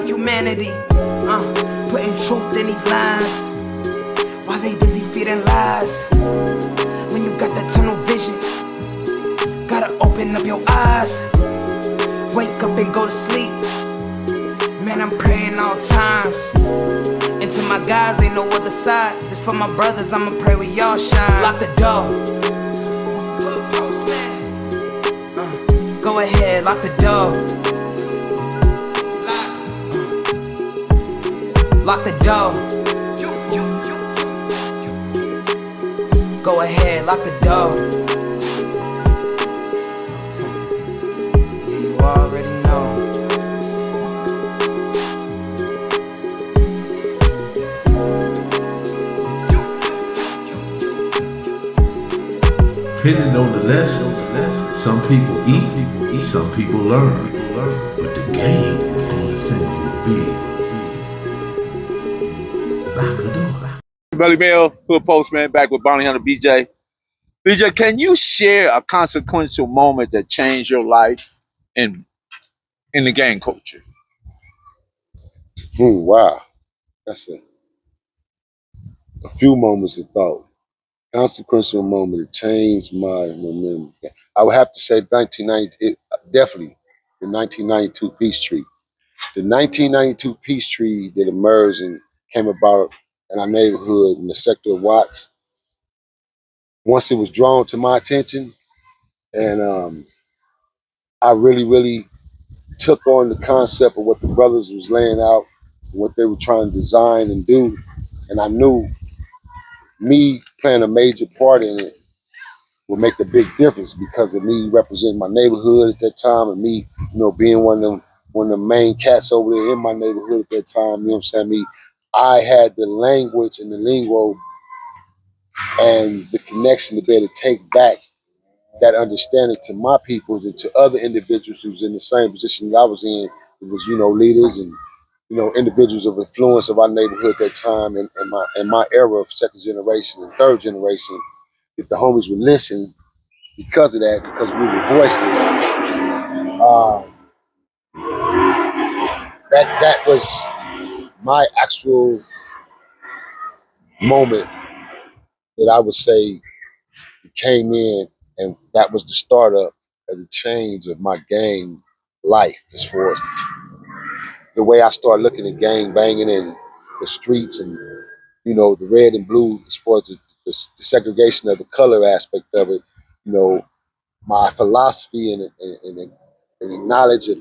humanity. Putting truth in these lines while they busy feeding lies. When you got that tunnel vision, gotta open up your eyes. Wake up and go to sleep. Man, I'm praying all times. And to my guys, ain't no other side. This for my brothers, I'ma pray we all shine. Lock the door. Go ahead, lock the door. Lock the door. Go ahead, lock the door. Yeah, you already know. Depending on the lessons, some people eat, some people learn. But the game is gonna send you a big. Lock the door. Belly Mail, Hood Postman, back with Bounty Hunter BJ. BJ, can you share a consequential moment that changed your life in the gang culture? Wow. That's a few moments of thought. Consequential moment that changed my momentum. I would have to say definitely the 1992 peace treaty. The 1992 peace treaty that emerged and came about in our neighborhood in the sector of Watts. Once it was drawn to my attention, and I really took on the concept of what the brothers was laying out, what they were trying to design and do, and I knew me playing a major part in it would make a big difference because of me representing my neighborhood at that time and me, being one of the main cats over there in my neighborhood at that time, you know what I'm saying? I had the language and the lingo and the connection to be able to take back that understanding to my people and to other individuals who was in the same position that I was in. It was, leaders and, individuals of influence of our neighborhood at that time and my era of second generation and third generation, that the homies would listen because of that, because we were voices. That was my actual moment that I would say came in, and that was the startup of the change of my gang life as far as the way I started looking at gang banging in the streets and, the red and blue as far as the segregation of the color aspect of it, my philosophy and knowledge of,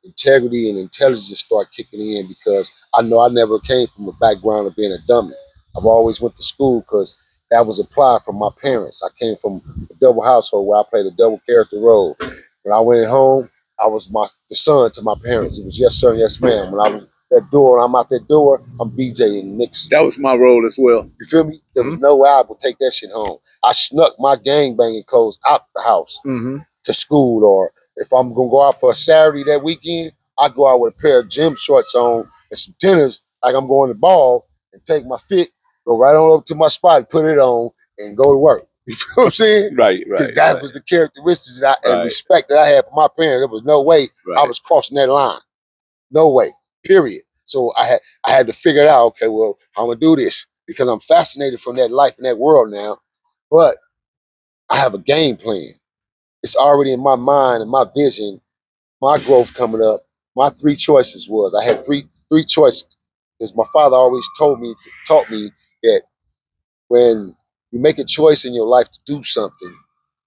integrity and intelligence start kicking in because I know I never came from a background of being a dummy. I've always went to school because that was applied from my parents. I came from a double household where I played a double character role. When I went home, I was the son to my parents. It was yes sir, yes ma'am. When I was that door and I'm out that door, I'm BJ and Nick's. That was my role as well. You feel me? There was no way I would take that shit home. I snuck my gang banging clothes out the house to school, or if I'm gonna go out for a Saturday that weekend, I go out with a pair of gym shorts on and some tennis like I'm going to ball and take my fit, go right on up to my spot, put it on, and go to work. You feel what I'm saying? Right. Because that was the characteristics and respect that I had for my parents. There was no way I was crossing that line. No way. Period. So I had to figure it out. Okay, well, I'm gonna do this because I'm fascinated from that life in that world now. But I have a game plan. It's already in my mind and my vision, my growth coming up. My three choices was I had three choices. Because my father always taught me that when you make a choice in your life to do something,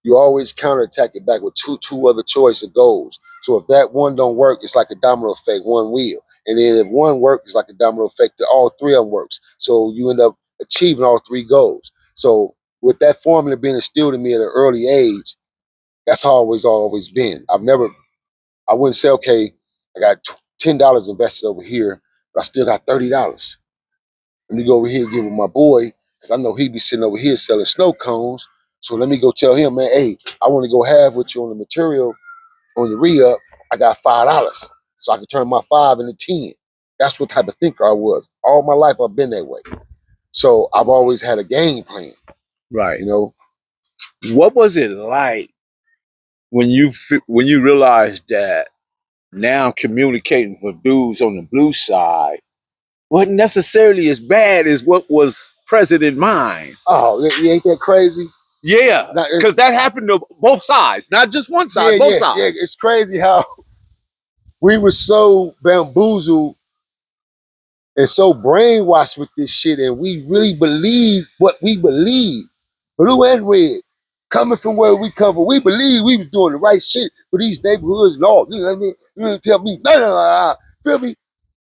you always counterattack it back with two other choice of goals. So if that one don't work, it's like a domino effect, one wheel. And then if one works, it's like a domino effect to all three of them works. So you end up achieving all three goals. So with that formula being instilled in me at an early age, that's how it's always been. I wouldn't say, okay, I got $10 invested over here, but I still got $30. Let me go over here and give it my boy, because I know he be sitting over here selling snow cones. So let me go tell him, man, hey, I want to go half with you on the material, on the re-up. I got $5. So I can turn my 5 into 10. That's what type of thinker I was. All my life I've been that way. So I've always had a game plan. Right. What was it like when you realized that now communicating for dudes on the blue side wasn't necessarily as bad as what was present in mind. Oh, ain't that crazy? Yeah, because that happened to both sides, not just one side, both sides. Yeah, it's crazy how we were so bamboozled and so brainwashed with this shit, and we really believe what we believe. Blue and red, coming from where we come from, we believe we was doing the right shit for these neighborhoods and all. You know what I mean? You didn't tell me, no, feel me?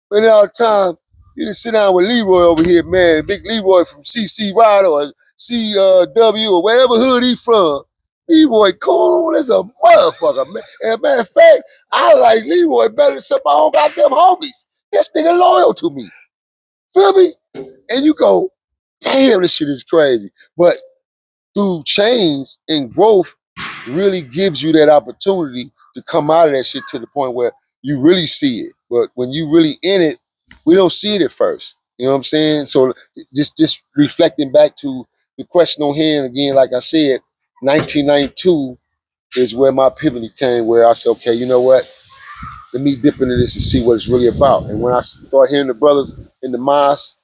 But all the time, you didn't sit down with Leroy over here, man, Big Leroy from CC Ride or CW or wherever hood he from. Leroy cool as a motherfucker, man. And matter of fact, I like Leroy better than some of my own goddamn homies. This nigga loyal to me. Feel me? And you go, damn, this shit is crazy. But through change and growth really gives you that opportunity to come out of that shit to the point where you really see it. But when you really in it, we don't see it at first. You know what I'm saying? So just reflecting back to the question on hand again, like I said, 1992 is where my pivot came, where I said, okay, you know what? Let me dip into this and see what it's really about. And when I start hearing the brothers in the mosque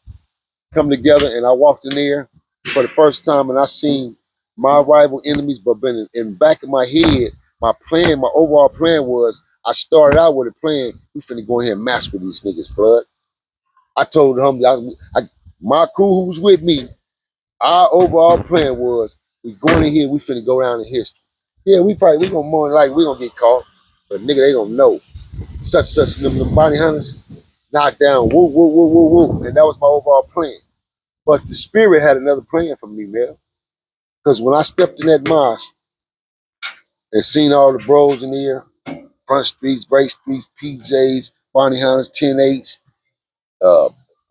come together and I walked in there for the first time and I seen my rival enemies, but been in the back of my head, my overall plan was, I started out with a plan, we finna go ahead and massacre these niggas, blood. I told them, my crew who was with me, our overall plan was, we going in here, we finna go down in history. Yeah, we gonna more like we gonna get caught, but nigga, they gonna know. Such them bounty hunters, knocked down, woo, woo, woo, woo, woo. And that was my overall plan. But the spirit had another plan for me, man. Because when I stepped in that mosque and seen all the bros in there, Front Streets, Gray Streets, PJs, Bounty Hunters, 10-8s,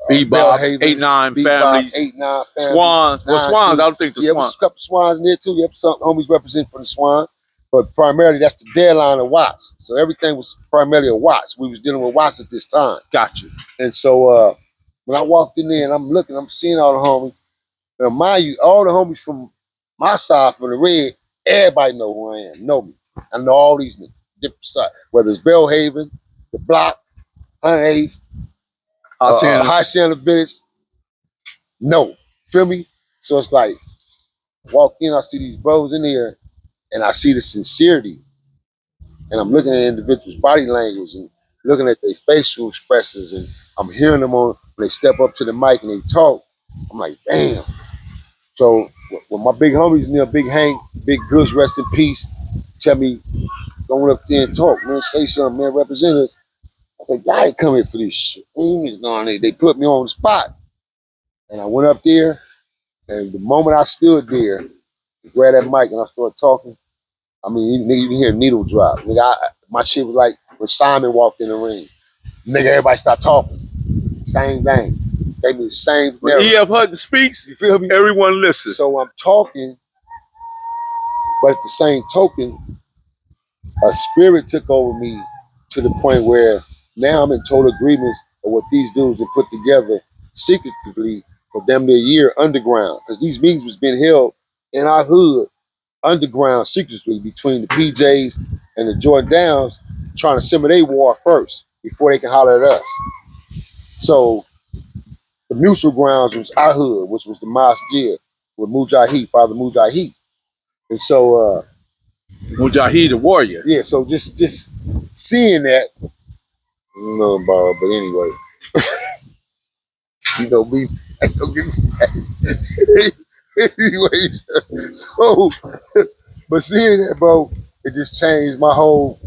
Bebop's, 8-9 families, 8-9 families, Swans. Well, Swans, I don't think the Swans. Yeah, a couple Swans in there too. Yep, some homies represent for the Swan. But primarily, that's the deadline of Watts. So everything was primarily a Watts. We was dealing with Watts at this time. Gotcha. And so when I walked in there and I'm seeing all the homies. Now, mind you, all the homies from my side, from the red, everybody know who I am, know me. I know all these niggas, different sides. Whether it's Bellhaven, the Block, 108th, Hacienda Village, no. Feel me? So it's like, walk in, I see these bros in there, and I see the sincerity. And I'm looking at individuals' body language and looking at their facial expressions, and I'm hearing them when they step up to the mic and they talk. I'm like, damn. So when my big homies in there, Big Hank, Big Goods, rest in peace, tell me, go up there and talk, man, say something, man, representative. I think I ain't coming for this shit. They put me on the spot. And I went up there, and the moment I stood there, grabbed that mic and I started talking, I mean, you can hear a needle drop. Nigga, my shit was like when Simon walked in the ring. Nigga, everybody stopped talking. Same thing. Gave me the same when E.F. Hutton speaks, you feel me? Everyone listens. So I'm talking, but at the same token, a spirit took over me to the point where now I'm in total agreement of what these dudes have put together secretively for damn near a year underground. Because these meetings was being held in our hood underground secretly between the PJs and the Jordan Downs, trying to simmer their war first before they can holler at us. So the mutual grounds was our hood, which was the Mosque with Mujahid, Father Mujahid. And so Mujahid the warrior. Yeah, so just seeing that, I don't know about, but anyway, you know me. Anyway, so, but seeing that, bro, it just changed my whole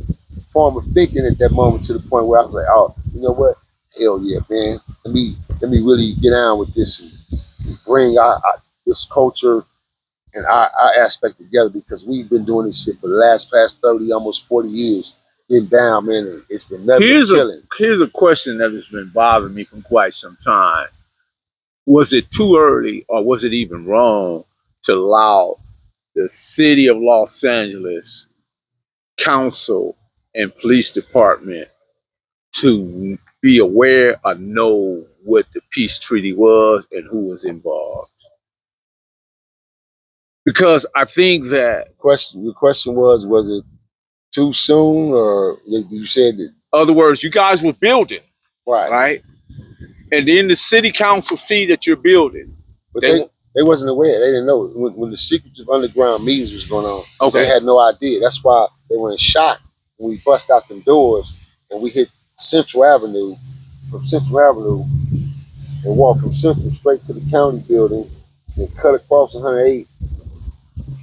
form of thinking at that moment to the point where I was like, oh, you know what? Hell yeah, man. Let me really get on with this and bring this culture and our aspect together, because we've been doing this shit for the past 30, almost 40 years. Getting down, man, and it's been nothing but chilling. Here's a question that has been bothering me for quite some time. Was it too early, or was it even wrong to allow the city of Los Angeles council and police department to be aware or know what the peace treaty was and who was involved? Because I think that your question was it too soon, or you said that? Other words, you guys were building, Right. right? And then the city council see that you're building. But they wasn't aware. They didn't know when the secretive underground meetings was going on. Okay. They had no idea. That's why they were in shock when we bust out them doors and we hit Central Avenue, from Central Avenue, and walked from Central straight to the county building and cut across 108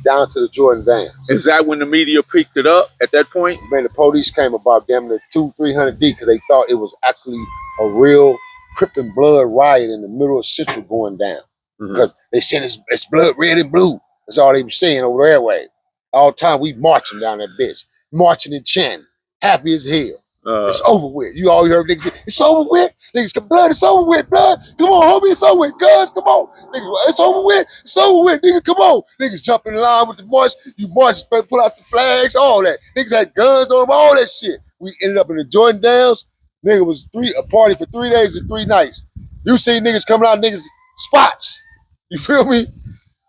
down to the Jordan Dam. Is that when the media picked it up at that point? Man, the police came about damn near 200-300 deep because they thought it was actually a real Crip and Blood riot in the middle of Central going down. Because they said it's blood red and blue. That's all they were saying over the airway. All the time we marching down that bitch. Marching and chanting. Happy as hell. It's over with. You all heard niggas, it's over with. Niggas, blood, it's over with, blood. Come on, homie, it's over with. Guns, come on. Niggas, it's over with. It's over with. Niggas, come on. Niggas jump in line with the march. You march, pull out the flags, all that. Niggas had guns on them, all that shit. We ended up in the Jordan Downs. Nigga was a party for 3 days and 3 nights. You see niggas coming out, niggas spots. You feel me?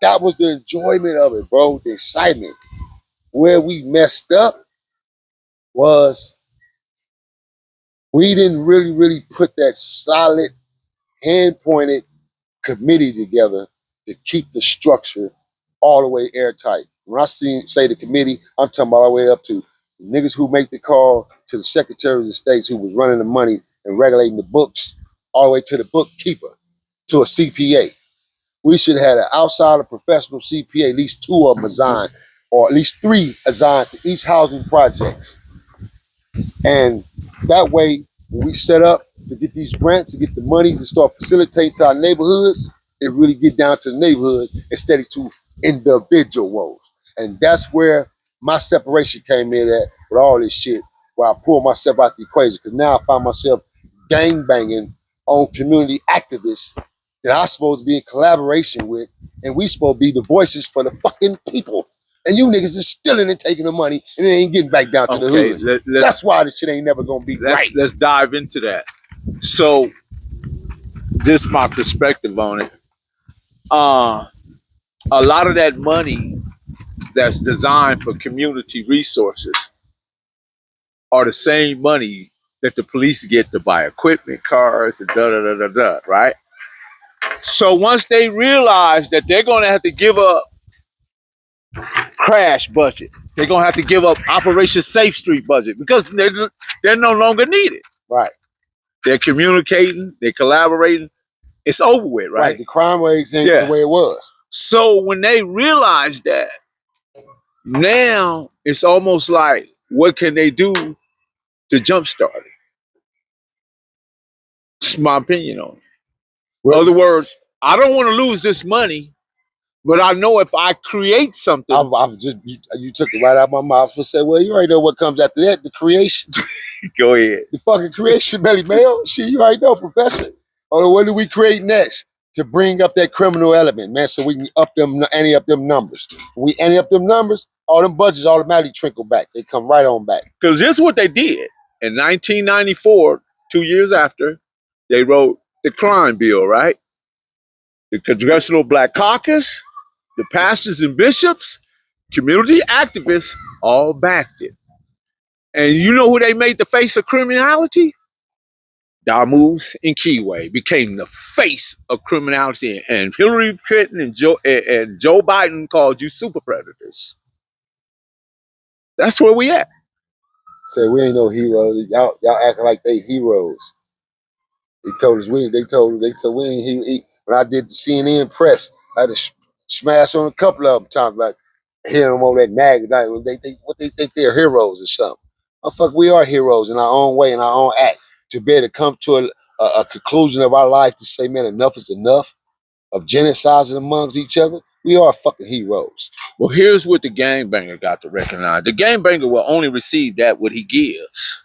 That was the enjoyment of it, bro. The excitement. Where we messed up was we didn't really put that solid, hand-pointed committee together to keep the structure all the way airtight. When I say the committee, I'm talking about all the way up to the niggas who make the call, to the Secretary of the States who was running the money and regulating the books, all the way to the bookkeeper, to a CPA. We should have had an outside of professional CPA, at least 2 of them assigned, or at least 3 assigned to each housing projects. And that way, when we set up to get these grants, to get the money to start facilitating to our neighborhoods, it really get down to the neighborhoods instead of to individual woes. And that's where my separation came in at with all this shit, where I pulled myself out the equation. Because now I find myself gangbanging on community activists that I'm supposed to be in collaboration with, and we supposed to be the voices for the fucking people. And you niggas is stealing and taking the money, and it ain't getting back down to the hood. That's why this shit ain't never gonna be right. Let's dive into that. So, this is my perspective on it. A lot of that money that's designed for community resources are the same money that the police get to buy equipment, cars, and da-da-da-da-da, right? So once they realize that they're going to have to give up crash budget, they're going to have to give up Operation Safe Street budget because they're no longer needed. Right. They're communicating, they're collaborating. It's over with, right? The crime rates ain't the way it was. So when they realize that, now it's almost like, what can they do to jumpstart it? It's my opinion on it. In other words, I don't want to lose this money, but I know if I create something. You took it right out of my mouth and said, well, you already know what comes after that, the creation. Go ahead. The fucking creation, Melly Mail. Shit, you already know, Professor. Or what do we create next? To bring up that criminal element, man, so we can ante up them numbers. When we ante up them numbers, all them budgets automatically trickle back. They come right on back. Because this is what they did. In 1994, 2 years after, they wrote the crime bill, right? The Congressional Black Caucus, the pastors and bishops, community activists all backed it. And you know who they made the face of criminality? Damus and Keyway became the face of criminality, and Hillary Clinton and Joe Biden called you super predators. That's where we at. Say we ain't no heroes. Y'all acting like they heroes. They told us we ain't he. When I did the CNN press, I had to smash on a couple of them times, like hearing them over that nag. Like, they think they're heroes or something. Motherfucker, we are heroes in our own way, in our own act. To be able to come to a conclusion of our life to say, man, enough is enough of genociding amongst each other. We are fucking heroes. Well, here's what the gangbanger got to recognize. The gangbanger will only receive that what he gives.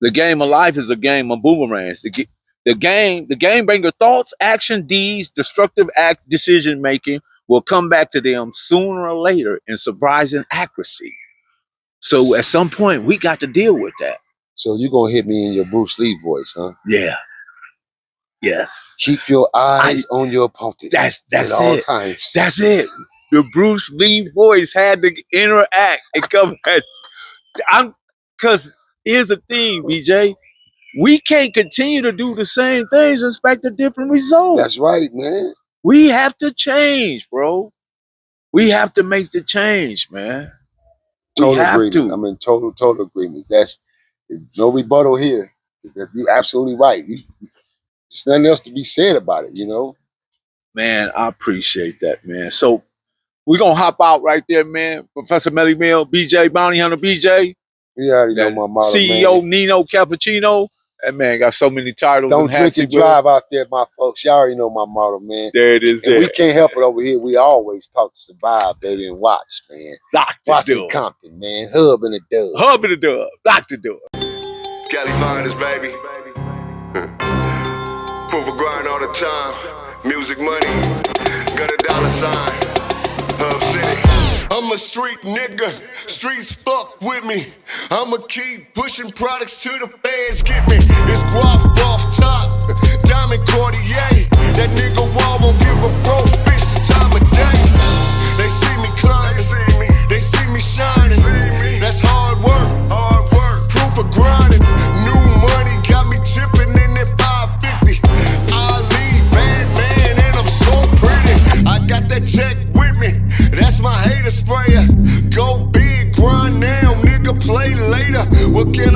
The game of life is a game of boomerangs. The gangbanger thoughts, action, deeds, destructive acts, decision-making will come back to them sooner or later in surprising accuracy. So at some point, we got to deal with that. So you're going to hit me in your Bruce Lee voice, huh? Yeah. Yes. Keep your eyes on your opponent. That's at all times. That's it. The Bruce Lee voice had to interact and come at Cause here's the thing, BJ. We can't continue to do the same things and expect a different result. That's right, man. We have to change, bro. We have to make the change, man. Total agreement. I'm in total agreement. That's no rebuttal here. You're absolutely right. There's nothing else to be said about it, you know? Man, I appreciate that, man. So we're gonna hop out right there, man. Professor Melly Mill, BJ, Bounty Hunter BJ. You already know my motto, CEO man. Nino Cappuccino. That man got so many titles. Don't drink and drive out there, my folks. Y'all already know my motto, man. There it is. And we can't help it over here. We always talk to survive, baby, and watch, man. Lock the Watson door. Compton, man. Hub and the dub. Hub and the dub. Lock the door. Cali Finest, baby. Proof of grind all the time. Music money. Got a dollar sign. Hub City. I'm a street nigga, streets fuck with me. I'ma keep pushing products till the fans get me. It's guap off top, diamond Cartier. That nigga wall won't give a broke bitch the time of day. They see me climbing, they see me shining. That's hard work, proof of grinding. New money got me tipping in that 550. Ali, bad man, and I'm so pretty. I got that tech with me, that's my hater sprayer. Go big, grind now, nigga, play later. What can